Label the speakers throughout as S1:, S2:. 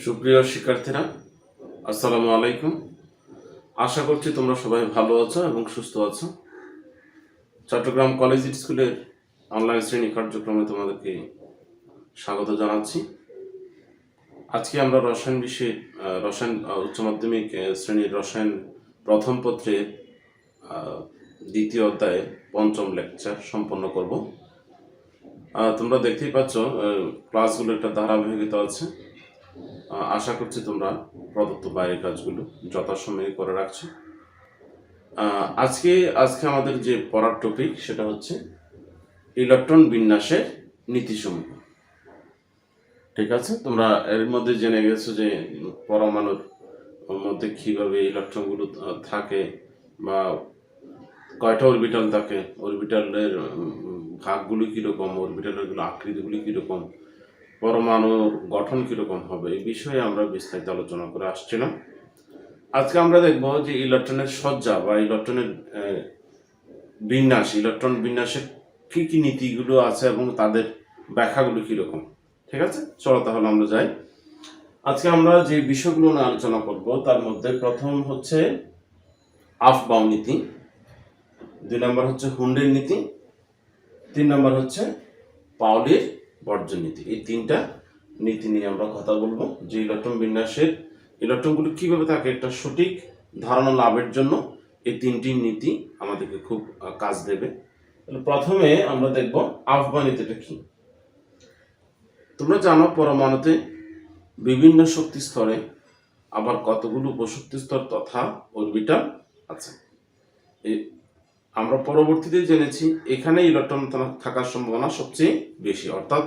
S1: সুপ্রিয় শিক্ষার্থীরা, আসসালামু আলাইকুম। আশা করছি তোমরা সবাই ভালো আছো এবং সুস্থ আছো। চট্টগ্রাম কলেজ স্কুলের অনলাইন শ্রেণী কার্যক্রমে তোমাদেরকে স্বাগত জানাচ্ছি। আজকে আমরা রসায়ন বিষয়ে রসায়ন উচ্চ মাধ্যমিক শ্রেণীর রসায়ন প্রথম পত্রের দ্বিতীয় অধ্যায়ে পঞ্চম লেকচার সম্পন্ন করব। তোমরা দেখতেই পাচ্ছ ক্লাসগুলো একটা ধারাবাহিকতা আছে। আশা করছি তোমরা প্রদত্ত বাইরের কাজগুলো যথাসময়ে করে রাখছো। আজকে আমাদের যে পড়ার টপিক সেটা হচ্ছে ইলেকট্রন বিন্যাসের নীতিসমূহ। ঠিক আছে, তোমরা এর মধ্যে জেনে গেছো যে পরমাণুর মধ্যে কিভাবে ইলেকট্রনগুলো থাকে বা কয়টা অরবিটাল থাকে, অরবিটালের ভাগগুলো কীরকম, অরবিটালের আকৃতিগুলি কীরকম, পরমাণুর গঠন কীরকম হবে, এই বিষয়ে আমরা বিস্তারিত আলোচনা করে আসছিলাম। আজকে আমরা দেখব যে ইলেকট্রনের সজ্জা বা ইলেকট্রনের বিন্যাস, ইলেকট্রন বিন্যাসের কি কি নীতিগুলো আছে এবং তাদের ব্যাখ্যাগুলো কীরকম। ঠিক আছে, চলো তাহলে আমরা যাই। আজকে আমরা যে বিষয়গুলো নিয়ে আলোচনা করব তার মধ্যে প্রথম হচ্ছে আফবাউ নীতি, 2 নম্বর হচ্ছে হুন্ডের নীতি, 3 নম্বর হচ্ছে পাউলির বর্জন নীতি। এই 3টা নীতি নিয়ে আমরা কথা বলবো, যে ইলেকট্রন বিন্যাসের ইলেকট্রনগুলো কিভাবে থাকে একটা সঠিক ধারণা লাভের জন্য এই 3টি নীতি আমাদেরকে খুব কাজ দেবে। প্রথমে আমরা দেখব আফবাউ নীতিটা কি। তোমরা জানো পরমাণুতে বিভিন্ন শক্তি স্তরে আবার কতগুলো উপশক্তি স্তর তথা অরবিটাল আছে। আমরা পরবর্তীতে জেনেছি এখানে ইলেকট্রন থাকার সম্ভাবনা সবচেয়ে বেশি, অর্থাৎ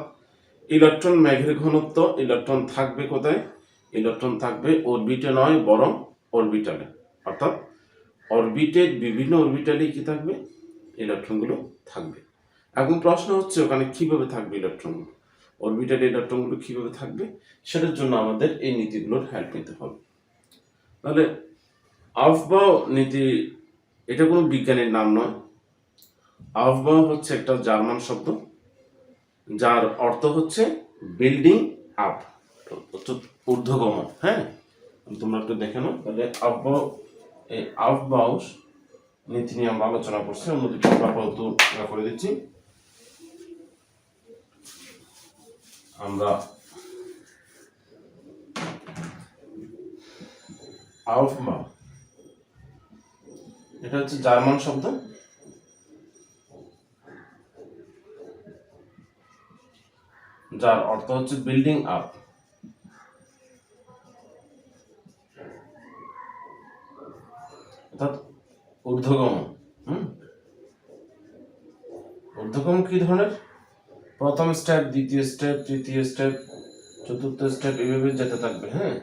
S1: ইলেকট্রন মেঘের ঘনত্ব, ইলেকট্রন থাকবে কোথায়? ইলেকট্রন থাকবে অরবিটে নয় বরং অরবিটালে, অর্থাৎ অরবিটের বিভিন্ন অরবিটালে কি থাকবে? ইলেকট্রনগুলো থাকবে। এখন প্রশ্ন হচ্ছে ওখানে কিভাবে থাকবে ইলেকট্রনগুলো, অরবিটালে ইলেকট্রনগুলো কিভাবে থাকবে, সেটার জন্য আমাদের এই নীতিগুলোর হেল্প নিতে হবে। তাহলে আফবাউ নীতি এটা কোনো বিজ্ঞানের নাম নয়। আফবাউ হচ্ছে একটা জার্মান শব্দ যার অর্থ হচ্ছে বিল্ডিং আপ, ঊর্ধ্বগমন। হ্যাঁ, তোমরা একটু দেখে নাও। তাহলে আফবাউ, এই আফবাউ নীতি নিয়ে আমরা আলোচনা করছি। অন্য দুটো আপাতত করে দিচ্ছি। আমরা আফবাউ, এটা হচ্ছে জার্মান শব্দ যার অর্থ হচ্ছে বিল্ডিং আপ, অর্থাৎ ঊর্ধ্বগমন। ঊর্ধ্বগমন কি ধরনের? প্রথম স্টেপ, দ্বিতীয় স্টেপ, তৃতীয় স্টেপ, চতুর্থ স্টেপ, এভাবে যেতে থাকবে। হ্যাঁ,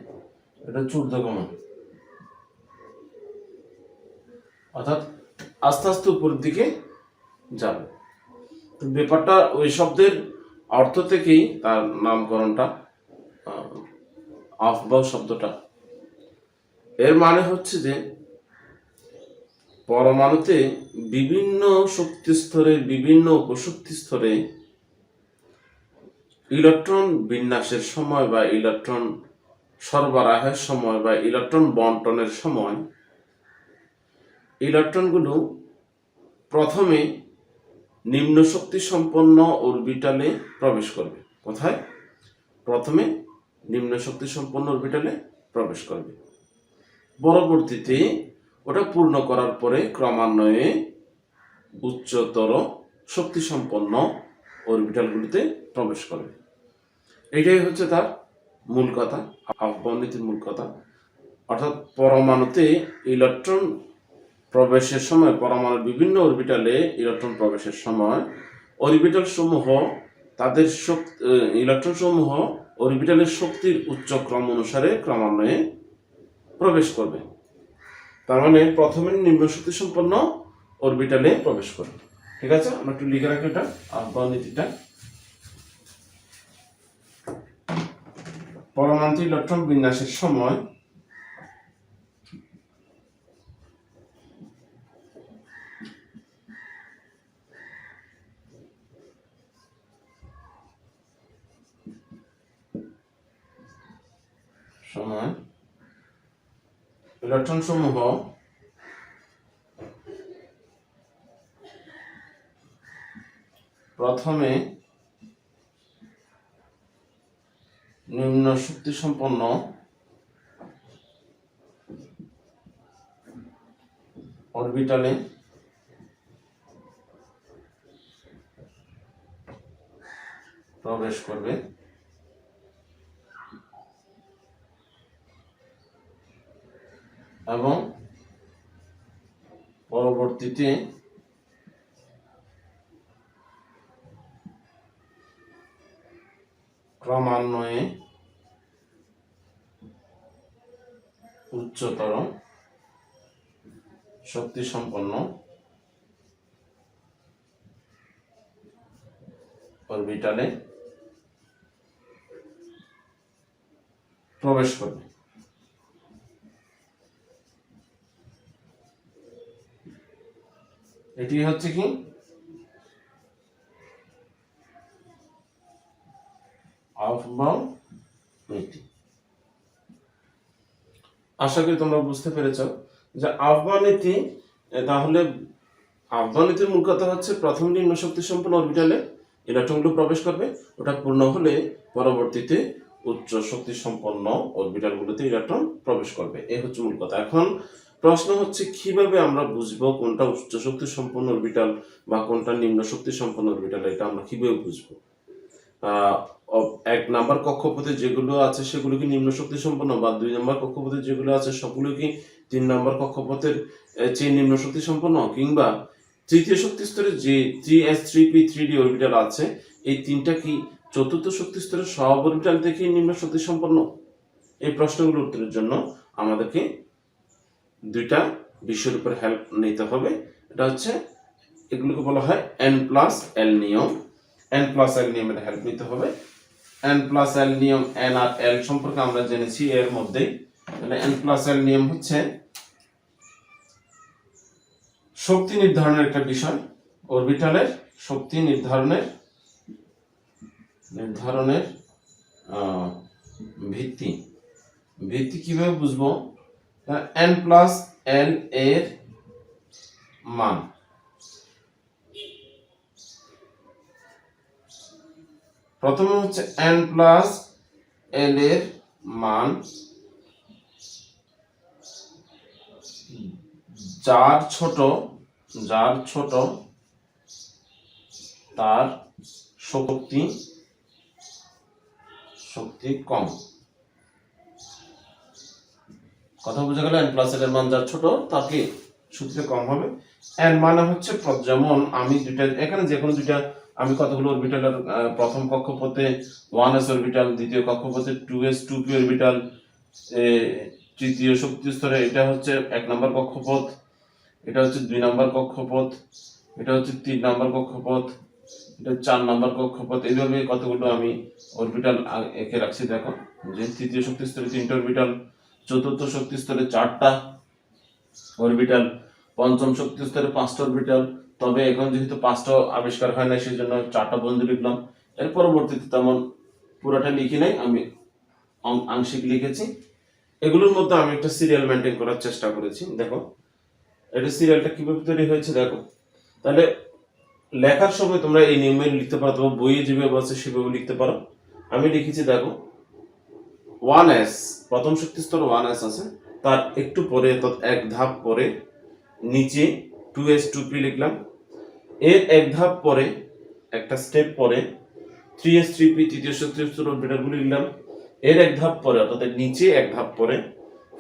S1: এটা হচ্ছে ঊর্ধ্বগমন, অর্থাৎ আস্তে আস্তে উপরের দিকে যাবে। তো ব্যাপারটা ওই শব্দের অর্থ থেকেই তার নামকরণটা, আফবাউ শব্দটা। এর মানে হচ্ছে যে পরমাণুতে বিভিন্ন শক্তি স্তরে, বিভিন্ন উপশক্তি স্তরে ইলেকট্রন বিন্যাসের সময় বা ইলেকট্রন সরবরাহের সময় বা ইলেকট্রন বন্টনের সময় ইলেকট্রনগুলো প্রথমে নিম্ন শক্তি সম্পন্ন অরবিটালে প্রবেশ করবে। কোথায়? প্রথমে নিম্ন শক্তি সম্পন্ন অরবিটালে প্রবেশ করবে, পরবর্তীতে ওটা পূর্ণ করার পরে ক্রমান্বয়ে উচ্চতর শক্তি সম্পন্ন অরবিটালগুলিতে প্রবেশ করবে। এটাই হচ্ছে তার মূল কথা, আফবাউ নীতির মূল কথা। অর্থাৎ পরমাণুতে ইলেকট্রন প্রবেশের সময়, পরমাণুর বিভিন্ন অরবিটালে ইলেকট্রন প্রবেশের সময় অরবিটাল সমূহ তাদের ইলেকট্রন সমূহ অরবিটালের শক্তির উচ্চক্রম অনুসারে ক্রমান্বয়ে প্রবেশ করবে। তার মানে প্রথমে নিম্ন শক্তি সম্পন্ন অরবিটালে প্রবেশ করবে। ঠিক আছে, আমরা একটু লিখে রাখি এটা আফবাউ নীতিটা। পরমাণুতে ইলেকট্রন বিন্যাসের সময় সময় ইলেকট্রন সমূহ প্রথমে নিম্ন শক্তি সম্পন্ন অরবিটালে প্রবেশ করবে এবং পরবর্তীতে ক্রমান্বয়ে উচ্চতর শক্তি সম্পন্ন অরবিটালে প্রবেশ করবে। এটি হচ্ছে কি আফবাউ নীতি। আশা করি তোমরা বুঝতে পেরেছ যে আফবাউ নীতি, তাহলে আফবাউ নীতির মূল কথা হচ্ছে প্রথম নিম্ন শক্তি সম্পন্ন অরবিটালে ইলেকট্রনগুলো প্রবেশ করবে, ওটা পূর্ণ হলে পরবর্তীতে উচ্চ শক্তি সম্পন্ন অরবিটালগুলোতে ইলেকট্রন প্রবেশ করবে। এই হচ্ছে মূল কথা। এখন প্রশ্ন হচ্ছে কিভাবে আমরা বুঝবো কোনটা উচ্চ শক্তি সম্পন্ন অরবিটাল বা কোনটা নিম্ন শক্তি সম্পন্ন অরবিটাল, এটা আমরা কিভাবে বুঝবো? এক নাম্বার কক্ষপথে যেগুলো আছে সেগুলো কি নিম্ন শক্তি সম্পন্ন, বা 2 নম্বর কক্ষপথে যেগুলো আছে সবগুলো কি 3 নম্বর কক্ষপথের চেয়ে নিম্ন শক্তি সম্পন্ন, কিংবা তৃতীয় শক্তি স্তরে যে 3s 3p 3d অরবিটাল আছে এই তিনটা কি চতুর্থ শক্তি স্তরের সব অরবিটাল থেকে নিম্ন শক্তি সম্পন্ন? এই প্রশ্নগুলোর উত্তরের জন্য আমাদেরকে দুইটা বিষয়ের উপর হেল্প নিতে হবে। এটা হচ্ছে, এগুলোকে বলা হয় n+l নিয়ম। n+l নিয়মের হেল্প নিতে হবে। n+l নিয়ম, n আর l সম্পর্কে আমরা জেনেছি এর মধ্যেই। তাহলে n+l নিয়ম হচ্ছে শক্তি নির্ধারণের একটা বিষয়, অরবিটালের শক্তি নির্ধারণের ভিত্তি। কিভাবে বুঝবো? n+l এর মান, প্রথমে হচ্ছে n+l এর মান যার ছোট তার শক্তি কম। কথা বোঝা গেল? n+l এর মান যার ছোট তার কি শক্তিটা কম হবে। n মানে হচ্ছে, যেমন আমি দুইটা এখানে যে কোনো দুইটা, আমি কতগুলো অরবিটালের প্রথম কক্ষপথে 1s অরবিটাল, দ্বিতীয় কক্ষপথে 2s 2p অরবিটাল, তৃতীয় শক্তি স্তরে এটা হচ্ছে 1 নম্বর কক্ষপথ, এটা হচ্ছে 2 নম্বর কক্ষপথ, এটা হচ্ছে 3 নম্বর কক্ষপথ, এটা 4 নম্বর কক্ষপথ। এইভাবে কতগুলো আমি অরবিটাল এঁকে রাখছি। দেখো যে তৃতীয় শক্তি স্তরে 3টা অরবিটাল, চতুর্থ শক্তি স্তরে 4টা অরবিটাল, পঞ্চম শক্তি স্তরে 5টা অরবিটাল। তবে এখন যেহেতু 5টা আবিষ্কার হয় না সেই জন্য 4টা বন্ধু লিখলাম। এর পরবর্তীতে তেমন পুরোটা লিখি নাই, আমি আংশিক লিখেছি। এগুলোর মধ্যে আমি একটা সিরিয়াল মেনটেন করার চেষ্টা করেছি। দেখো এটা সিরিয়ালটা কিভাবে তৈরি হয়েছে দেখো। তাহলে লেখার সময় তোমরা এই নিয়মে লিখতে পারো, তোমার বইয়ে যেভাবে আছে সেভাবে লিখতে পারো। আমি লিখেছি দেখো 1s, প্রথম শক্তি স্তর 1s আছে, তার একটু পরে এক ধাপ পরে নিচে 2s 2p লিখলাম। এর এক ধাপ পরে, একটা স্টেপ পরে 3s 3p তৃতীয় শক্তি স্তর অরবিটালগুলো লিখলাম। এর এক ধাপ পরে, অর্থাৎ নিচে এক ধাপ পরে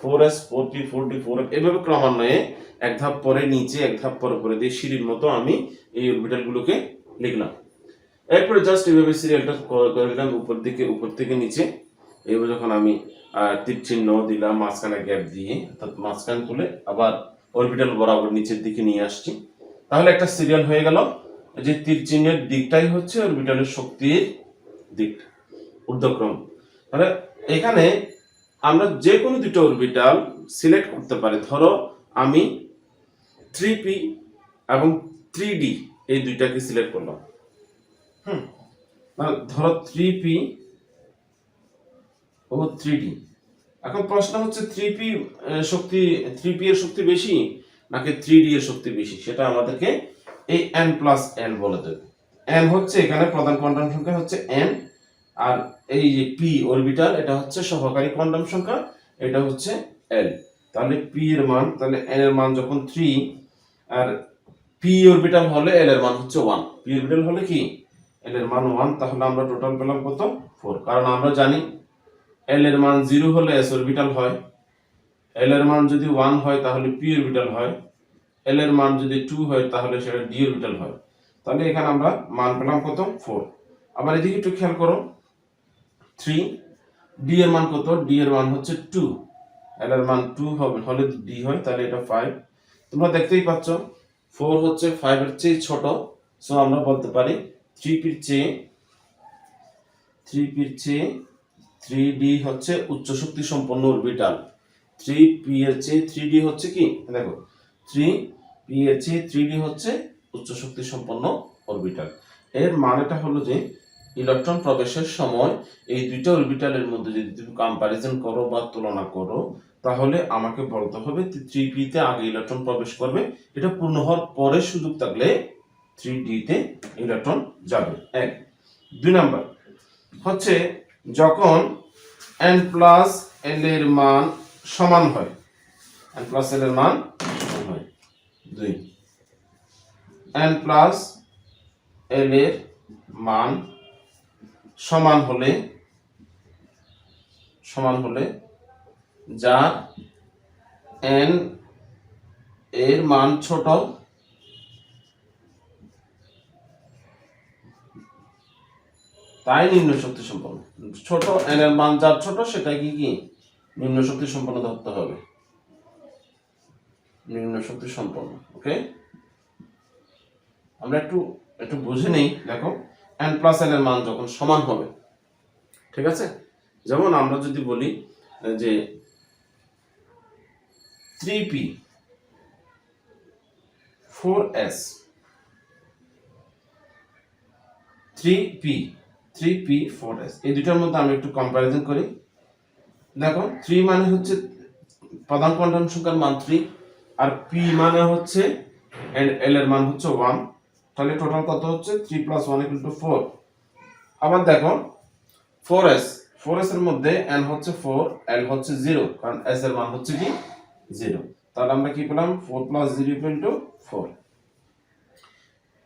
S1: 4s 4p 4d 4f, এভাবে ক্রমান্বয়ে এক ধাপ পরে নিচে এক ধাপ পরে দিয়ে সিঁড়ির মতো আমি এই অরবিটালগুলোকে লিখলাম। এরপরে জাস্ট এইভাবে সিরিয়ালটা করে দিলাম উপর থেকে নিচে। এইভাবে যখন আমি তীর চিহ্ন দিলাম মাঝখানে গ্যাপ দিয়ে, অর্থাৎ মাঝখান তুলে আবার অরবিটাল বরাবর নিচের দিকে নিয়ে আসছি, তাহলে একটা সিরিয়াল হয়ে গেল। যে তীর চিহ্নের দিকটাই হচ্ছে অরবিটালের শক্তির দিক, ঊর্ধ্বক্রম। তাহলে এখানে আমরা যে কোনো দুটো অরবিটাল সিলেক্ট করতে পারি। ধরো আমি 3p এবং 3d এই দুইটাকে সিলেক্ট করলাম। ধরো 3p ও 3d, এখন প্রশ্ন হচ্ছে শক্তি 3p এর শক্তি বেশি নাকি 3d এর শক্তি বেশি, সেটা আমাদেরকে এই n+n বলে দেবে। n হচ্ছে এখানে প্রধান কোয়ান্টাম সংখ্যা হচ্ছে n, আর এই যে p অরবিটাল এটা হচ্ছে সহকারী কোয়ান্টাম সংখ্যা, এটা হচ্ছে l। তাহলে p এর মান, তাহলে n এর মান যখন 3 আর p অরবিটাল হলে l এর মান হচ্ছে 1, p অরবিটাল হলে কি l এর মান 1, তাহলে আমরা টোটাল পেলাম কত 4। কারণ আমরা জানি l এর মান 0 হলে s অরবিটাল হয়, l এর মান যদি 1 হয় তাহলে p অরবিটাল হয়, l এর মান যদি 2 হয় তাহলে সেটা d অরবিটাল হয়। তাহলে এখানে আমরা মান পেলাম কত 4। আবার এদিকে একটু খেয়াল করো, 3 d এর মান কত, d এর মান হচ্ছে 2, l এর মান 2 হবে হলে d হয়, তাহলে এটা 5। তোমরা দেখতেই পাচ্ছ 4 হচ্ছে 5 এর চেয়ে ছোট, সো আমরা বলতে পারি 3p এর চেয়ে 3d হচ্ছে উচ্চ শক্তি সম্পন্ন অরবিটাল। 3p এর চেয়ে 3d হচ্ছে কি, দেখো 3p এর চেয়ে 3d হচ্ছে উচ্চ শক্তি সম্পন্ন অরবিটাল। এর মানেটা হলো যে ইলেকট্রন প্রবেশের সময় এই দুইটা অরবিটালের মধ্যে যদি তুমি কম্পারিজন করো বা তুলনা করো, তাহলে আমাকে বলতে হবে 3p তে আগে ইলেকট্রন প্রবেশ করবে, এটা পূর্ণ হওয়ার পরে সুযোগ থাকলে 3d তে ইলেকট্রন যাবে। 1। 2 নাম্বার হচ্ছে যখন n+l এর মান সমান হয়, n+l এর মান সমান হয়। 2, n+l এর মান সমান হলে যা n এর মান ছোট তাই নিম্ন শক্তি সম্পন্ন। ছোট n এর মান যার ছোট সেটাই কি নিম্ন শক্তি সম্পন্ন ধরতে হবে, নিম্ন শক্তি সম্পন্ন। ওকে, আমরা একটু বুঝে নেই। দেখো n+l এর মান যখন সমান হবে, ঠিক আছে, যেমন আমরা যদি বলি যে 3p 4s 3p 4s, এই দুটার মধ্যে আমরা একটু কম্পারিজন করি। দেখো 3 মানে হচ্ছে প্রধান কোয়ান্টাম সংখ্যার মান 3, আর p মানে হচ্ছে l এর মান হচ্ছে 1, তাহলে টোটাল কত হচ্ছে 3 + 1 = 4। আবার দেখো 4s এর মধ্যে n হচ্ছে 4, l হচ্ছে 0, কারণ s এর মান হচ্ছে কি 0, তাহলে আমরা কি পেলাম 4 + 0 = 4।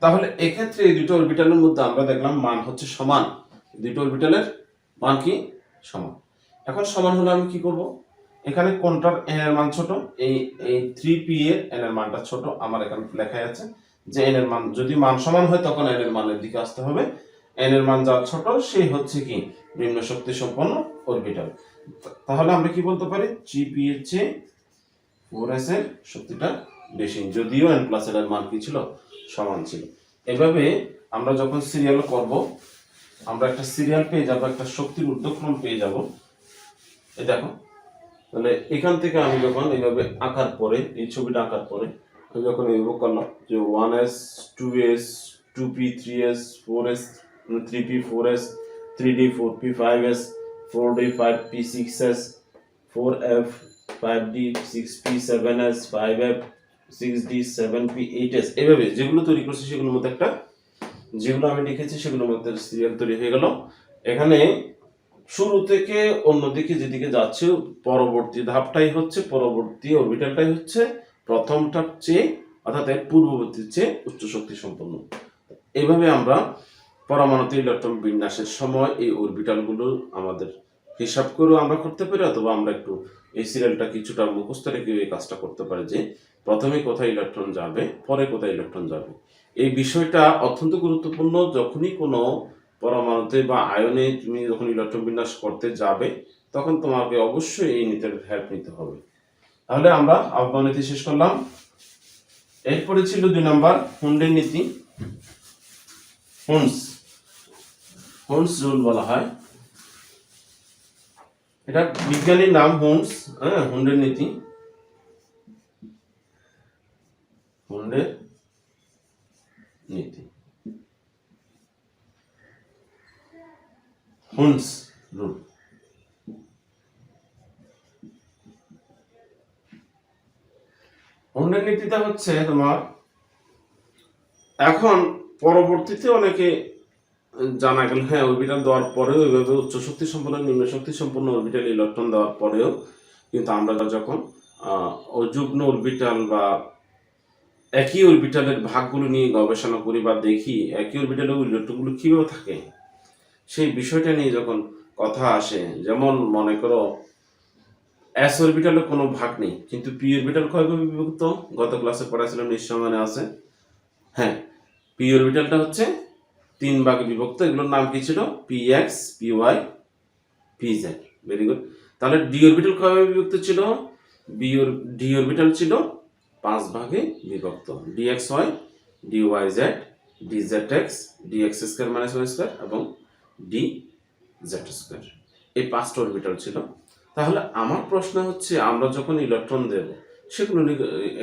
S1: তাহলে এক্ষেত্রে এই দুটো অরবিটালের মধ্যে আমরা দেখলাম মান হচ্ছে সমান, দুটো অরবিটালের মান কি সমান। এখন সমান হলে আমি কি করব, এখানে কোনটার n এর মান ছোট, এই 3p এর n এর মানটা ছোট, আমার এখানে লেখা আছে যে n এর মান যদি মান সমান হয় তখন n এর মানের দিকে আসতে হবে, n এর মান যা ছোট সেই হচ্ছে কি নিম্ন শক্তি সম্পন্ন অরবিটাল। তাহলে আমরা কি বলতে পারি 3p এর চেয়ে 4s এর শক্তিটা বেশি, যদিও n+l এর মান কি ছিল সমান ছিল। এভাবে আমরা যখন সিরিয়াল করব, আমরা একটা সিরিয়াল পেয়ে যাব, একটা শক্তির ঊর্ধ্বক্রম পেয়ে যাব। এই দেখো, তাহলে এখান থেকে আমি যখন এইভাবে আঁকার পরে, এই ছবিটা আঁকার পরে আমি যখন এইভাবে করলাম যে 1s 2s 2p 3s 4s 3p 4s 3d 4p 5s 4d 5p 6s 4f 5d 6p 7s 5f 6d 7p 8s, এভাবে যেগুলো তৈরি করছি সেগুলোর মধ্যে একটা, যেগুলো আমি লিখেছি সেগুলোর মধ্যে সিরিয়াল তৈরি হয়ে গেল। এখানে শুরু থেকে অন্যদিকে যেদিকে যাচ্ছে পরবর্তী ধাপটাই হচ্ছে, পরবর্তী অরবিটালটাই হচ্ছে প্রথমটার চেয়ে, অর্থাৎ এর পূর্ববর্তীর চেয়ে উচ্চ শক্তি সম্পন্ন। এইভাবে আমরা পরমাণুতে ইলেকট্রন বিন্যাসের সময় এই অরবিটালগুলো আমাদের হিসাব করেও আমরা করতে পারি, অথবা আমরা একটু এই সিরিয়ালটা কিছুটা মুখস্থ রেখে এই কাজটা করতে পারি যে প্রথমে কোথায় ইলেকট্রন যাবে, পরে কোথায় ইলেকট্রন যাবে। এই বিষয়টা অত্যন্ত গুরুত্বপূর্ণ। যখনই কোনো পরমাণুতে বা আয়নে তুমি যখন ইলেকট্রন বিন্যাস করতে যাবে তখন তোমাকে অবশ্যই এই নীতির হেল্প নিতে হবে। তাহলে আমরা আবহাওয়া নীতি শেষ করলাম। এরপরে ছিল 2 নাম্বার হুন্ডের নীতি। হুন্ডস রুল বলা হয়, এটা বিজ্ঞানীর নাম হুন্ডের নীতি, হুন্ডের নীতি, হুন্ডস রুল। হুন্ডের নীতিটা হচ্ছে তোমার এখন পরবর্তীতে অনেকে জানা গেল হ্যাঁ অরবিটাল দেওয়ার পরেও ওইভাবে উচ্চ শক্তি সম্পন্ন নিম্ন শক্তি সম্পন্ন অরবিটাল ইলেকট্রন দেওয়ার পরেও কিন্তু আমরা যখন যুগ্ম অরবিটাল বা একই অরবিটালের ভাগগুলো নিয়ে গবেষণা করি বা দেখি একই অরবিটালের ইলেকট্রনগুলো কীভাবে থাকে সেই বিষয়টা নিয়ে যখন কথা আসে, যেমন মনে করো এস অরবিটালে কোনো ভাগ নেই কিন্তু পি অরবিটাল কয়ভাবে বিভক্ত, গত ক্লাসে পড়াছিলাম নিশ্চয় মনে আছে। হ্যাঁ, পি অরবিটালটা হচ্ছে 3 ভাগে বিভক্ত, এগুলোর নাম কি ছিল, P X, P Y, P Z. Very good. তাহলে ডি অরবিটাল কয়ভাবে বিভক্ত ছিল, ডি অরবিটাল ছিল 5 ভাগে বিভক্ত, D X Y, D Y Z, D Z X, D X square minus Y square এবং ডি জেড স্কোয়ার। এই 5টা অরবিটাল ছিল। তাহলে আমার প্রশ্ন হচ্ছে আমরা যখন ইলেকট্রন দেব সেগুলো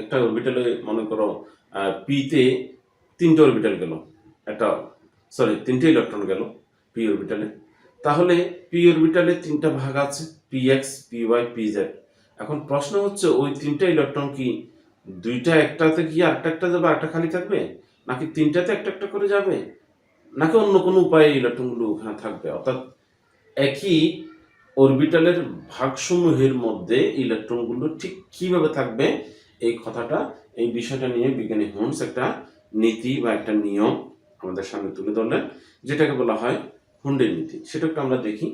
S1: একটা অরবিটালে মনে করো পিতে 3টে অরবিটাল গেল, একটা তিনটে ইলেকট্রন গেল পি অরবিটালে। তাহলে পি অরবিটালে 3টা ভাগ আছে, P X, P Y, P Z. এখন প্রশ্ন হচ্ছে ওই 3টা ইলেকট্রন কি 2টা একটাতে গিয়ে একটা যাবে, একটা খালি থাকবে, নাকি 3টাতে একটা করে যাবে, নাকি অন্য কোনো উপায়ে ইলেকট্রনগুলো ওখানে থাকবে? অর্থাৎ একই অরবিটালের ভাগসমূহের মধ্যে ইলেকট্রনগুলো ঠিক কিভাবে থাকবে, এই কথাটা, এই বিষয়টা নিয়ে বিজ্ঞানী হোমস একটা নীতি বা একটা নিয়ম আমাদের সামনে তুলে ধরলেন, যেটাকে বলা হয় হুন্ডের নীতি। সেটাকে আমরা দেখি।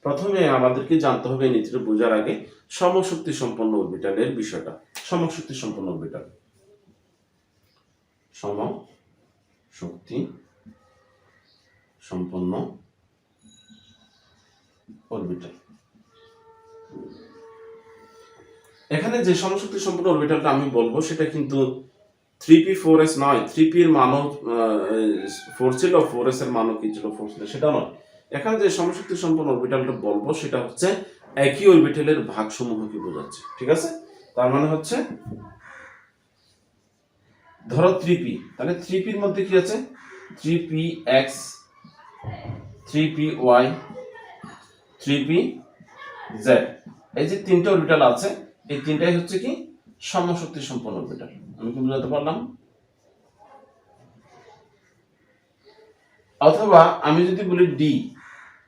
S1: প্রথমে আমাদেরকে জানতে হবে এই নীতিটা বোঝার আগে সমশক্তি সম্পন্ন অরবিটালের বিষয়টা। সমশক্তি সম্পন্ন অরবিটাল, সমশক্তি সম্পন্ন অরবিটাল। এখানে যে সমশক্তি সম্পন্ন অরবিটালটা আমি বলবো সেটা কিন্তু 3p4s নয়, 3p এর মানও 4 ছিল, 4s এর মানও কি ছিল, 4 ছিল, সেটা নয়। এখানে যে সমশক্তি সম্পন্ন অরবিটালটা বলবো সেটা হচ্ছে একই অরবিটালের ভাগসমূহকে বোঝাচ্ছে। ঠিক আছে, তার মানে হচ্ছে ধরো 3p, তাহলে 3p এর মধ্যে কি আছে, 3px, 3py, 3pz। এই যে 3টে অরবিটাল আছে, এই 3টাই হচ্ছে কি সমশক্তি সম্পন্ন অরবিটাল। আমি কি বুঝাতে পারলাম? অথবা আমি যদি বলি ডি,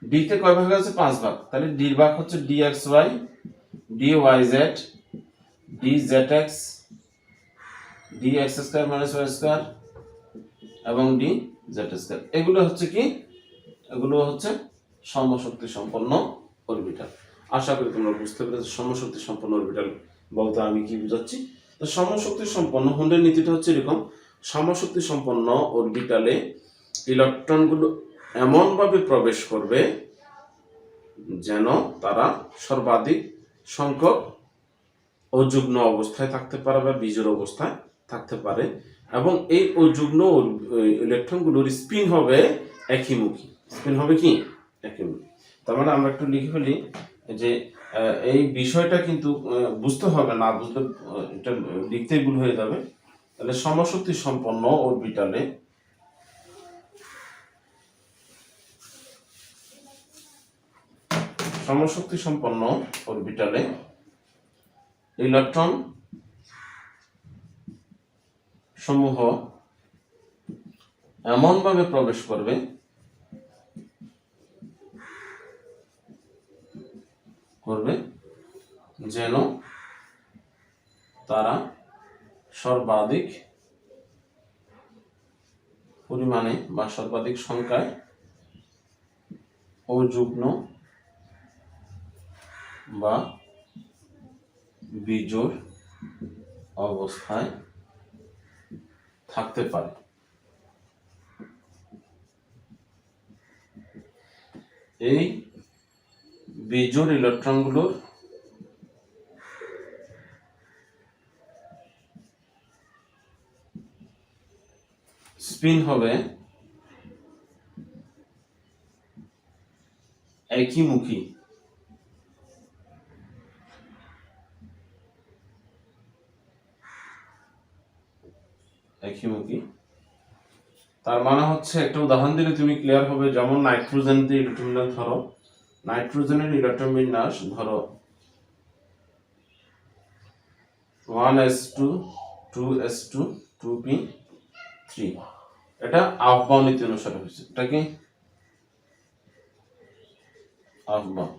S1: ডি তে কয় ভাগ আছে, 5 ভাগ। তাহলে ডি এর ভাগ হচ্ছে dxy, dyz, dzx, dx square minus y square এবং dz স্কয়ার। এগুলো হচ্ছে কি, এগুলো হচ্ছে সমশক্তি সম্পন্ন অরবিটাল। আশা করি তোমরা বুঝতে পেরেছো সমশক্তি সম্পন্ন অরবিটাল বলতে আমি কি বুঝাচ্ছি। তো সমশক্তি সম্পন্ন হুন্ডের নীতিটা হচ্ছে এরকম, সমশক্তি সম্পন্ন অরবিটালে ইলেকট্রনগুলো এমনভাবে প্রবেশ করবে যেন তারা সর্বাধিক সংখ্যক অযুগ্ম অবস্থায় থাকতে পারে বা বিজোড় অবস্থায় থাকতে পারে, এবং এই অযুগ্ম ইলেকট্রনগুলোর স্পিন হবে একইমুখী। স্পিন হবে কি একইমুখী। তার মানে আমরা একটু লিখে ফেলি যে এই বিষয়টা কিন্তু বুঝতে হবে, না বুঝলে এটা লিখতেই ভুল হয়ে যাবে। তাহলে সমশক্তি সম্পন্ন অরবিটালে সমশক্তি সম্পন্ন অরবিটালে ইলেকট্রন সমূহ এমনভাবে প্রবেশ করবে যেন তারা সর্বাধিক পরিমাণে বা সর্বাধিক সংখ্যায় অযুগ্ম বা বিজোড় অবস্থায় থাকতে পারে। এই বিজোড় ইলেকট্রনগুলোর স্পিন হবে একইমুখী, তার মানে হচ্ছে একটা উদাহরণ দিলে তুমি ক্লিয়ার হবে। যেমন নাইট্রোজেন দিয়ে ইলেকট্রন ধরো, নাইট্রোজেনের ইলেকট্রন বিন্যাস ধরো 1s2 2s2 2p3, এটা আফবাউ নীতি অনুসারে হয়েছে। এটা কি আফবাউ,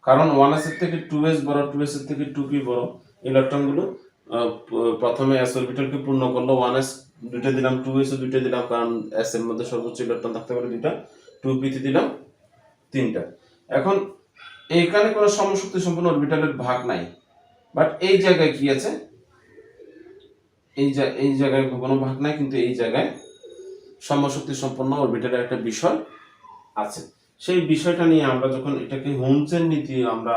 S1: কারণ 1s এর থেকে 2s বড়, 2s এর থেকে 2p বড়। ইলেকট্রনগুলো প্রথমে s অরবিটালকে পূর্ণ করলো, 1s দুইটা দিলাম, 2s ও দুইটা দিলাম, কারণ s এর মধ্যে সর্বোচ্চ ইলেকট্রন থাকতে পারে দুইটা, 2p তে দিলাম তিনটা। এখন এইখানে কোনো সমশক্তি সম্পন্ন অরবিটালের ভাগ নাই, বাট এই জায়গায় কি আছে, এই জায়গায় কোনো ভাগ নাই, কিন্তু এই জায়গায় সমশক্তি সম্পন্ন অরবিটালের একটা বিষয় আছে। সেই বিষয়টা নিয়ে আমরা যখন এটাকে হোমসের নীতি আমরা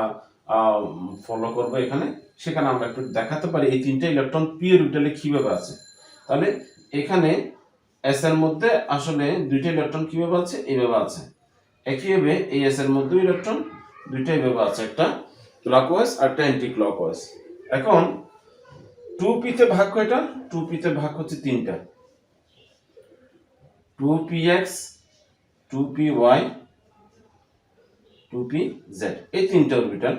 S1: ফলো করব এখানে, সেখানে আমরা একটু দেখাতে পারি এই তিনটা ইলেকট্রন পি অরবিটালে কিভাবে আছে। তাহলে এখানে এস এর মধ্যে আসলে দুইটা ইলেকট্রন কিভাবে আছে, এইভাবে আছে। একইভাবে এই এস এর মধ্যে ইলেকট্রন দুইটা এইভাবে আছে, একটা ক্লকওয়াইজ আর একটা অ্যান্টি ক্লকওয়াইজ। এখন 2p তে ভাগ কয়টা? 2p তে ভাগ হচ্ছে তিনটা, 2px 2py 2pz, এই তিনটা অরবিটাল।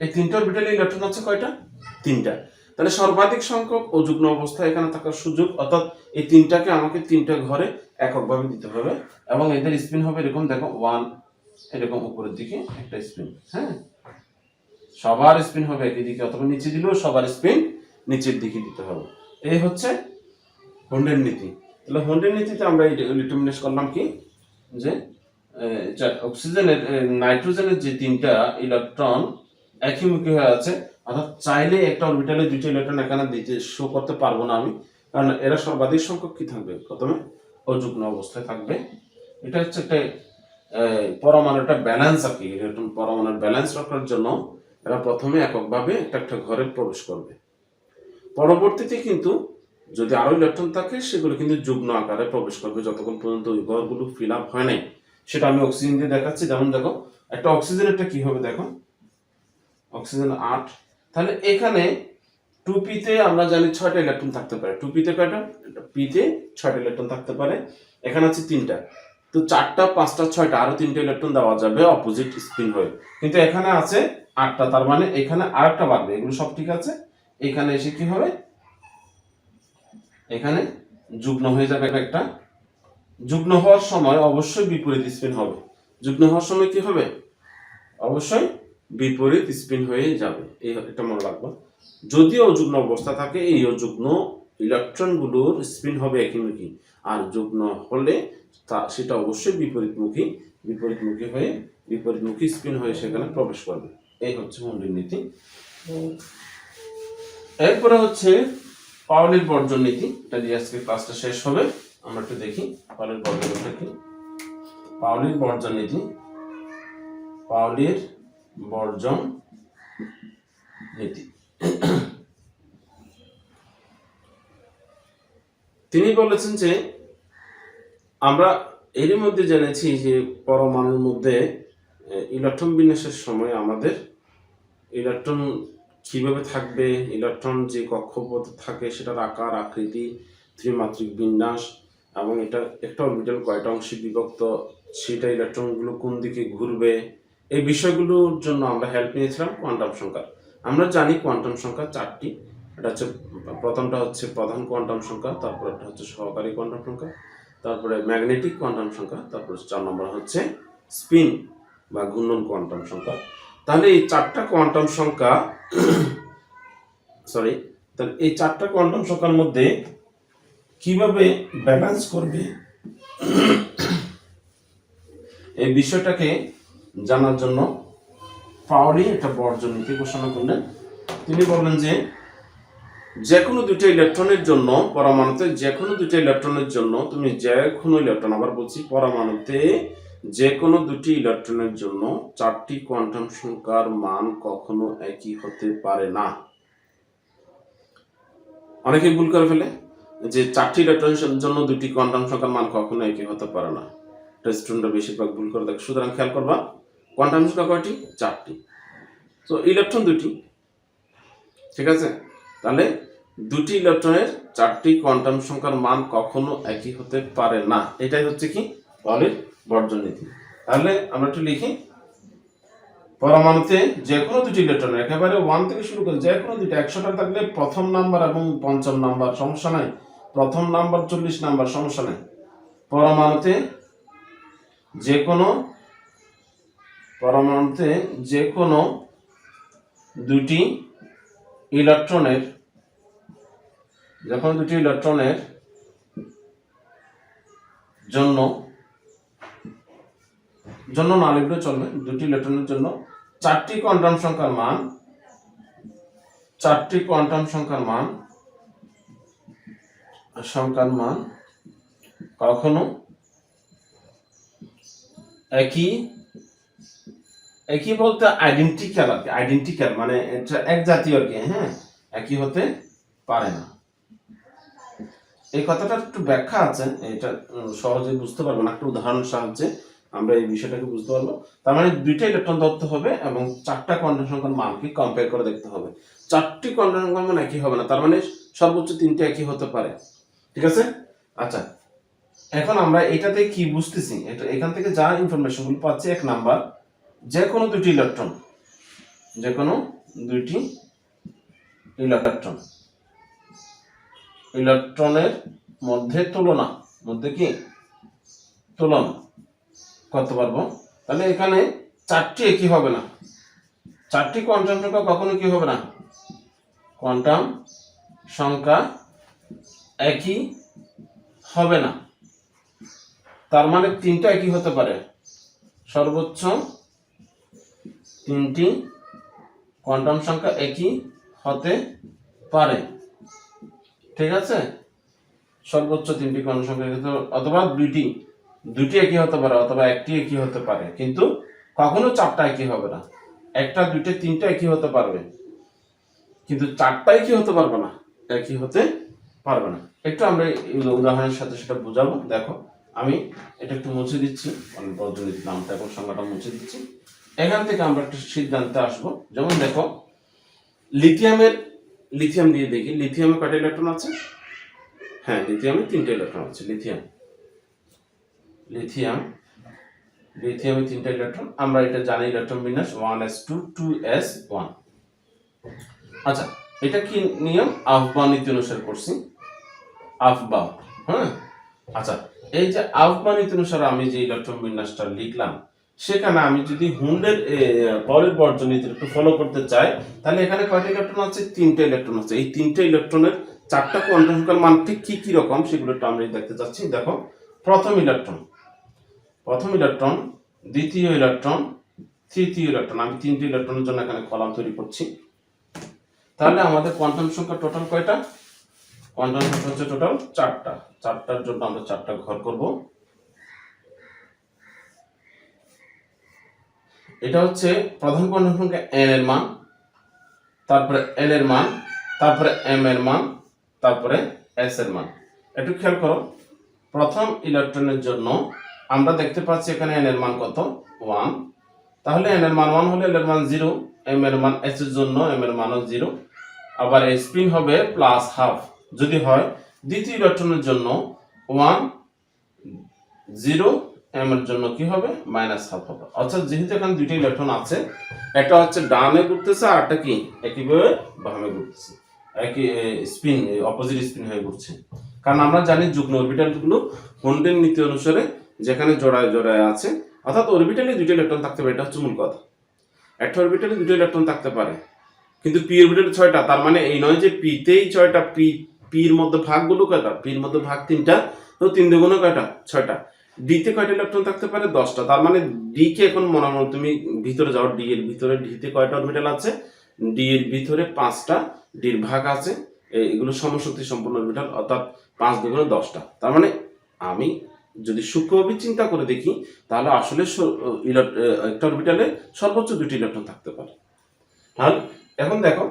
S1: এই তিনটা অরবিটালে ইলেকট্রন আছে কয়টা? তিনটা। তাহলে সর্বাধিক সংখ্যক অযুগ্ম অবস্থায় এখানে থাকার সুযোগ, অর্থাৎ এই তিনটাকে আমাকে তিনটা ঘরে এককভাবে দিতে হবে, এবং এদের স্পিন হবে এরকম, দেখো 1 এরকম উপরের দিকে একটা স্পিন, হ্যাঁ, সবার স্পিন হবে একই দিকে, অথবা নিচে দিলেও সবার স্পিন নিচের দিকে দিতে হবে। এই হচ্ছে হোন্ডের নীতি। তাহলে হোন্ডের নীতিতে আমরা ডিটারমিনেট করলাম কি, যে অক্সিজেনের নাইট্রোজেনের যে তিনটা ইলেকট্রন একইমুখী হয়ে আছে, অর্থাৎ চাইলে একটা অরবিটালে দুইটা ইলেকট্রন এখানে দিতে শো করতে পারবো না আমি, কারণ এরা সর্বাধিক সংখ্যক কি থাকবে, প্রথমে অযুগ্ম অবস্থায় থাকবে। এটা হচ্ছে একটা পরমাণুটা ব্যালেন্স আর কি, ইলেকট্রন পরমাণুর ব্যালেন্স রাখার জন্য এরা প্রথমে এককভাবে একটা একটা ঘরে প্রবেশ করবে। পরবর্তীতে কিন্তু যদি আরো ইলেকট্রন থাকে সেগুলো কিন্তু যুগ্ম আকারে প্রবেশ করবে, যতক্ষণ পর্যন্ত ওই ঘরগুলো ফিল আপ হয় নাই। সেটা আমি অক্সিজেন দিয়ে দেখাচ্ছি। যেমন দেখো, একটা অক্সিজেনেরটা কি হবে, দেখো অক্সিজেন 8, তাহলে এখানে 2p তে আমরা জানি 6টা ইলেকট্রন থাকতে পারে। 2p তে কয়টা? p তে 6টা ইলেকট্রন থাকতে পারে, এখানে আছে 3টা, তো 4টা 5টা 6টা আরো 3টা ইলেকট্রন দেওয়া যাবে অপোজিট স্পিন হয়ে, কিন্তু এখানে আছে 8টা, তার মানে এখানে আরেকটা বাড়বে। এগুলো সব ঠিক আছে, এখানে এসে কি হবে, এখানে যুগ্ম হয়ে যাবে একটা। যুগ্ম হওয়ার সময় অবশ্যই বিপরীত স্পিন হবে। যুগ্ম হওয়ার সময় কি হবে, অবশ্যই বিপরীত স্পিন হয়ে যাবে, এটা মনে রাখবো। যদি অযুগ্ম অবস্থা থাকে, এই অযুগ্ম ইলেকট্রনগুলোর স্পিন হবে একইমুখী, আর যুগ্ম হলে সেটা অবশ্যই বিপরীতমুখী হয়ে বিপরীতমুখী স্পিন হয়ে সেখানে প্রবেশ করবে। এই হচ্ছে হোন্ডের নীতি। এরপরে হচ্ছে পাউলির বর্জন নীতি, এটা দিয়ে আজকে ক্লাসটা শেষ হবে। আমরা একটু দেখি পাউলির বর্জন নীতি কি। পাউলির বর্জন নীতি, পাউলির বর্জন নীতি, তিনি বলেছেন যে আমরা এরই মধ্যে জেনেছি যে পরমাণুর মধ্যে ইলেকট্রন বিন্যাসের সময় আমাদের ইলেকট্রন কিভাবে থাকবে, ইলেকট্রন যে কক্ষপথে থাকে সেটার আকার আকৃতি, ত্রিমাত্রিক বিন্যাস, এবং এটা একটা অরবিটাল কয়টা অংশে বিভক্ত, সেটা ইলেকট্রনগুলো কোন দিকে ঘুরবে, এই বিষয়গুলোর জন্য আমরা হেল্প নিয়েছিলাম কোয়ান্টাম সংখ্যা। আমরা জানি কোয়ান্টাম সংখ্যা 4টি। এটা হচ্ছে, প্রথমটা হচ্ছে প্রধান কোয়ান্টাম সংখ্যা, তারপর একটা হচ্ছে সহকারী কোয়ান্টাম সংখ্যা, তারপরে ম্যাগনেটিক কোয়ান্টাম সংখ্যা, তারপর 4 নম্বর হচ্ছে স্পিন বা ঘূর্ণন কোয়ান্টাম সংখ্যা। তাহলে এই 4টা কোয়ান্টাম সংখ্যা তাহলে এই 4টা কোয়ান্টাম সংখ্যার মধ্যে কিভাবে ব্যালেন্স করবে এই বিষয়টাকে জানার জন্য পাউলি একটা বর্জন নীতি ঘোষণা করলেন। তিনি বললেন যে কোনো দুটো ইলেকট্রনের জন্য, পরমাণুতে যে কোনো দুটো ইলেকট্রনের জন্য তুমি যে কোনো ইলেকট্রন, আবার বলছি, পরমাণুতে যে কোনো দুটি ইলেকট্রনের জন্য 4টি কোয়ান্টাম সংখ্যার মান কখনো একই হতে পারে না। অনেকে ভুল করে ফেলে যে 4টি ইলেকট্রনের জন্য 2টি কোয়ান্টাম সংখ্যার মান কখনো একই হতে পারে না। স্টুডেন্টরা বেশিরভাগ ভুল করে থাকে। সুতরাং খেয়াল করবা, কোয়ান্টাম সংখ্যা কয়টি? 4টি। তো ইলেকট্রন 2টি, ঠিক আছে। তাহলে 2টি ইলেকট্রনের 4টি কোয়ান্টাম সংখ্যার মান কখনো একই হতে পারে না। এটাই হচ্ছে কি পাউলির বর্জন নীতি। তাহলে আমরা একটু লিখি, পরমাণুতে যে কোনো দুটি ইলেকট্রন, একেবারে 1 থেকে শুরু করে যে কোনো দুটি 100টা থাকলে প্রথম নাম্বার এবং পঞ্চম নাম্বার সমস্যা নাই, প্রথম নাম্বার 40 নাম্বার সমস্যা নাই। পরমাণুতে যে কোনো দুটি ইলেকট্রনের জন্য না লিখলে চলবে, দুটি ইলেকট্রনের জন্য চারটি কোয়ান্টাম সংখ্যার মান কখনো একই বলতে আইডেন্টিক্যাল মানে এটা এক জাতীয় আর কি, হ্যাঁ, একই হতে পারে না। এই কথাটা একটু ব্যাখ্যা আছে, এটা সহজে বুঝতে পারবো না, একটা উদাহরণের সাহায্যে আমরা এই বিষয়টাকে বুঝতে পারবো। তার মানে দুইটা ইলেকট্রন ধরতে হবে এবং চারটা কোয়ান্টাম সংখ্যার মানকে কম্পেয়ার করে দেখতে হবে। চারটি কোয়ান্টাম সংখ্যার মান একই হবে না, তার মানে সর্বোচ্চ তিনটে একই হতে পারে। ঠিক আছে? আচ্ছা, এখন আমরা এটাতে কি বুঝতেছি, এটা এখান থেকে যা ইনফরমেশন গুলো পাচ্ছি, এক নাম্বার, যে কোনো দুটি ইলেকট্রনের মধ্যে তুলনা করতে পারবো। তাহলে এখানে চারটি একই হবে না, চারটি কোয়ান্টাম সংখ্যা কখনো কি হবে না, কোয়ান্টাম সংখ্যা একই হবে না। তার মানে তিনটা একই হতে পারে, সর্বোচ্চ তিনটি কোয়ান্টাম সংখ্যা একই হতে পারে। ঠিক আছে? সর্বোচ্চ তিনটি কোয়ান্টাম সংখ্যা অথবা দুটি একই হতে পারে অথবা একটি একই হতে পারে, কিন্তু কখনো চারটা একই হবে না। একটা, দুইটা, তিনটা একই হতে পারবে, কিন্তু চারটা একই হতে পারবে না, একটু আমরা উদাহরণের সাথে সেটা বোঝাবো। দেখো, আমি এটা একটু মুছে দিচ্ছি, বজ্রনীতি নামটা এবং সংখ্যাটা মুছে দিচ্ছি। এখান থেকে আমরা একটা সিদ্ধান্তে আসবো। যেমন দেখো, লিথিয়াম দিয়ে দেখি, লিথিয়ামে কয়টা ইলেকট্রন আছে? হ্যাঁ, লিথিয়ামে 3টে ইলেকট্রন আছে। লিথিয়ামে 3টে ইলেকট্রন, আমরা এটা জানি ইলেকট্রন বিন্যাস 1s2 2s1। আচ্ছা, এটা কি নিয়ম? আফবাও নীতি অনুসারে করছি, আফবাও। হ্যাঁ, আচ্ছা, এই যে আফবাও নীতি অনুসারে আমি যে ইলেকট্রন বিন্যাসটা লিখলাম, সেখানে আমি যদি হুন্ডের পরের বর্জনীতি একটু ফলো করতে চাই, তাহলে এখানে কয়টা ইলেকট্রন আছে? 3টে ইলেকট্রন আছে। এই 3টে ইলেকট্রনের চারটা কোয়ান্টাম সংখ্যার মান ঠিক কি রকম সেগুলো একটু আমরা দেখতে চাচ্ছি। দেখো, প্রথম ইলেকট্রন, দ্বিতীয় ইলেকট্রন, তৃতীয় ইলেকট্রন, আমি 3টে ইলেকট্রনের জন্য এখানে কলাম তৈরি করছি। তাহলে আমাদের কোয়ান্টাম সংখ্যা টোটাল কয়টা? কোয়ান্টাম সংখ্যা হচ্ছে টোটাল 4টা। 4টার জন্য আমরা 4টা ঘর করব। এটা হচ্ছে প্রধান কোয়ান্টাম সংখ্যা n এর মান, তারপরে l এর মান, তারপরে m এর মান, তারপরে s এর মান। একটু খেয়াল করো, প্রথম ইলেকট্রনের জন্য আমরা দেখতে পাচ্ছি এখানে n এর মান কত? 1। তাহলে n এর মান 1 হলে l এর মান 0, m এর মান s এর জন্য m এর মানও 0, আবার স্পিন হবে +½ যদি হয়। দ্বিতীয় ইলেকট্রনের জন্য 1 0, m এর জন্য কি হবে? -½ হবে। অর্থাৎ যেহেতু এখানে দুটো ইলেকট্রন আছে, একটা হচ্ছে ডানে ঘুরতেছে আর একটা কি একইভাবে বামে ঘুরতেছে, একই স্পিন, অপোজিট স্পিন হয়ে ঘুরছে। কারণ আমরা জানি যুগ্ম অরবিটালগুলো হুন্ডের নীতি অনুসারে যেখানে জোড়ায় আছে, অর্থাৎ অরবিটালে দুটো ইলেকট্রন থাকতে পারে, এটা হচ্ছে মূল কথা। একটা অরবিটালে দুটো ইলেকট্রন থাকতে পারে, কিন্তু পি অরবিটালে 6টা। তার মানে এই নয় যে পিতেই 6টা, পির মধ্যে ভাগগুলো কয়টা? পির মধ্যে ভাগ 3টা, তো 3 দুগুণে কয়টা? 6টা। ডিতে কয়টা ইলেকট্রন থাকতে পারে? 10টা। তার মানে ডি কে এখন মনে মনে তুমি ভিতরে যাও, ডি এর ভিতরে, ডিতে কয়টা অরবিটাল আছে? ডি এর ভিতরে 5টা, ডির ভাগ আছে, এগুলো সমশক্তি সম্পন্ন অরবিটাল, অর্থাৎ 5 দুগুণে 10টা। তার মানে আমি যদি সূক্ষ্মভাবে চিন্তা করে দেখি, তাহলে আসলে একটা অরবিটালে সর্বোচ্চ 2টি ইলেকট্রন থাকতে পারে। তাহলে এখন দেখো,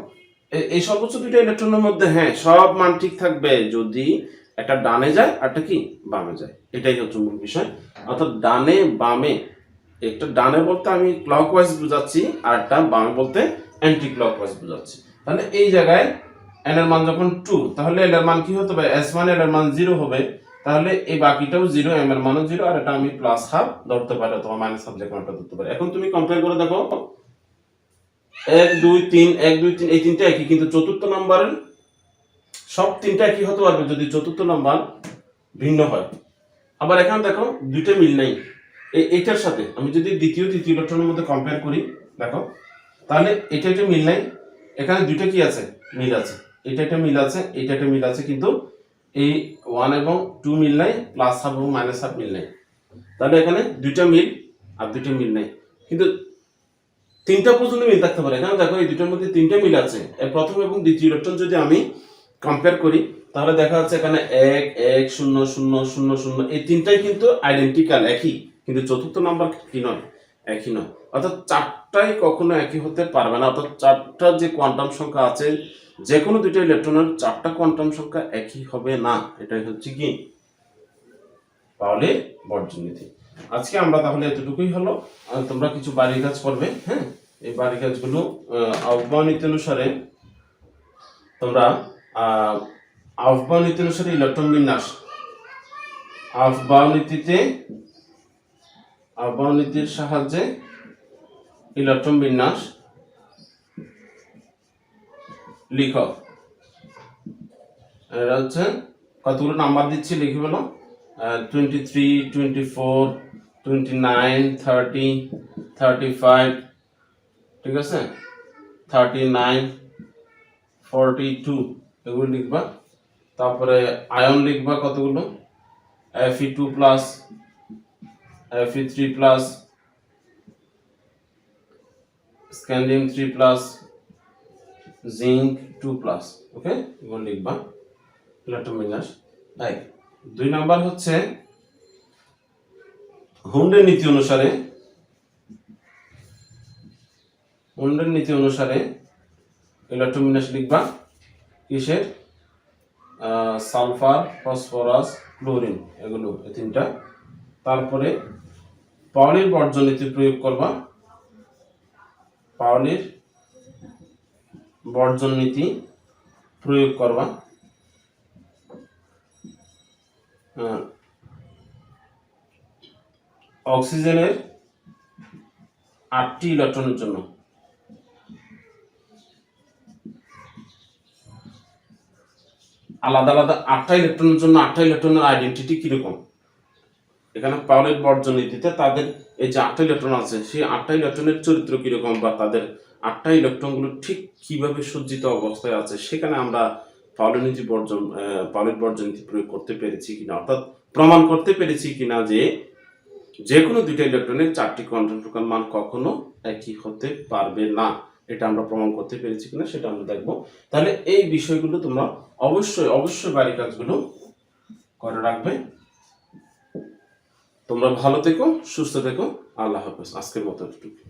S1: এই সর্বোচ্চ 2টা ইলেকট্রনের মধ্যে হ্যাঁ সব মান ঠিক থাকবে যদি একটা ডানে যায় আর একটা কি বামে যায়। এটাই হচ্ছে মূল বিষয়। অর্থাৎ ডানে বামে, একটা ডানে বলতে আমি ক্লকওয়াইজ বুঝাচ্ছি, আর একটা বামে বলতে অ্যান্টি ক্লকওয়াইজ বুঝাচ্ছি। তাহলে এই জায়গায় n এর মান যখন 2, তাহলে l এর মান কি হতে পারে? s মানে l এর মান 0 হবে। তাহলে এই বাকিটাও 0, m এর মানও 0, আর এটা আমি +½ ধরতে পারি অথবা -½ যে কোনোটা ধরতে পারি। এখন তুমি কম্পেয়ার করে দেখো, 1 2 3 1 2 3 এই তিনটা একই, কিন্তু চতুর্থ নাম্বারের সব তিনটা একই হতে পারবে যদি চতুর্থ নাম্বার ভিন্ন হয়। আবার এখানে দেখো দুইটা মিল নাই, এইটার সাথে আমি যদি দ্বিতীয় তৃতীয় ইলেকট্রনের মধ্যে কম্পেয়ার করি, দেখো তাহলে এটা একটা মিল নাই, এখানে দুইটা কি আছে, মিল আছে, এটা একটা মিল আছে, এটা একটা মিল আছে, কিন্তু এই 1 এবং 2 মিল নাই, প্লাস হাফ এবং মাইনাস হাফ মিল নাই। তাহলে এখানে দুইটা মিল আর দুইটা মিল নাই, কিন্তু তিনটা পর্যন্ত মিল থাকতে পারে। এখানে দেখো এই দুটোর মধ্যে তিনটা মিল আছে। প্রথম এবং দ্বিতীয় ইলেকট্রন যদি আমি কম্পেয়ার করি তাহলে দেখা যাচ্ছে এখানে 1 1 0 0 0 0 এই তিনটাই কিন্তু আইডেন্টিক্যাল, একই, কিন্তু চতুর্থ নাম্বার কি নয়, একই নয়। অর্থাৎ চারটাই কখনো একই হতে পারবে না। অর্থাৎ চারটা যে কোয়ান্টাম সংখ্যা আছে, যে কোনো দুইটা ইলেকট্রনের চারটা কোয়ান্টাম সংখ্যা একই হবে না। এটাই হচ্ছে কি পাউলির বর্জনীতি। আজকে আমরা তাহলে এতটুকুই হলো। তোমরা কিছু বাড়ি কাজ করবে, হ্যাঁ, এই বাড়ি কাজগুলো আহ্বান নীতি অনুসারে তোমরা আহ্বান নীতি অনুসারে ইলেকট্রন বিন্যাস, আহ্বান নীতির সাহায্যে ইলেকট্রন বিন্যাস লিখো। এটা হচ্ছে কতগুলো নাম্বার দিচ্ছি, লিখে বলো 23 24 29 30 35, ঠিক আছে, 39 42 এগুলো লিখবা। তারপরে আয়ন লিখবা কতগুলো, Fe2 plus, Fe3 plus, scandium 3 plus, zinc 2 plus. Okay, এগুলো লিখবা ইলেকট্রন বিন্যাস। 2 নাম্বার হচ্ছে হুন্ডের নীতি অনুসারে ইলেকট্রন বিন্যাস লিখবা কিসের, সালফার, ফসফরাস, ক্লোরিন, এগুলো এই তিনটা। তারপরে পাউলির বর্জন নীতি প্রয়োগ করবা, পাউলির বর্জন নীতি প্রয়োগ করবা। অক্সিজেনের 8টি ইলেকট্রনের জন্য আলাদা আলাদা 8টা ইলেকট্রনের জন্য 8টা ইলেকট্রনের আইডেন্টিটি কিরকম, এখানে পাউলির বর্জন নীতিতে তাদের এই যে 8টা ইলেকট্রন আছে সেই 8টা ইলেকট্রনের চরিত্র কিরকম, বা তাদের 8টা ইলেকট্রনগুলো ঠিক কিভাবে সজ্জিত অবস্থায় আছে, সেখানে আমরা পাউলির বর্জন নীতি প্রয়োগ করতে পেরেছি কিনা, অর্থাৎ প্রমাণ করতে পেরেছি কিনা যে কোনো দুইটা ইলেকট্রনের 4টি কোয়ান্টাম সংখ্যার মান কখনো একই হতে পারবে না। এটা আমরা প্রমাণ করতে পেরেছি কিনা সেটা আমরা দেখব। তাহলে এই বিষয়গুলো তোমরা অবশ্যই বাড়ির কাজগুলো করে রাখবে। তোমরা ভালো থেকো, সুস্থ থেকো, আল্লাহ হাফেজ। আজকের মতো এতটুকু।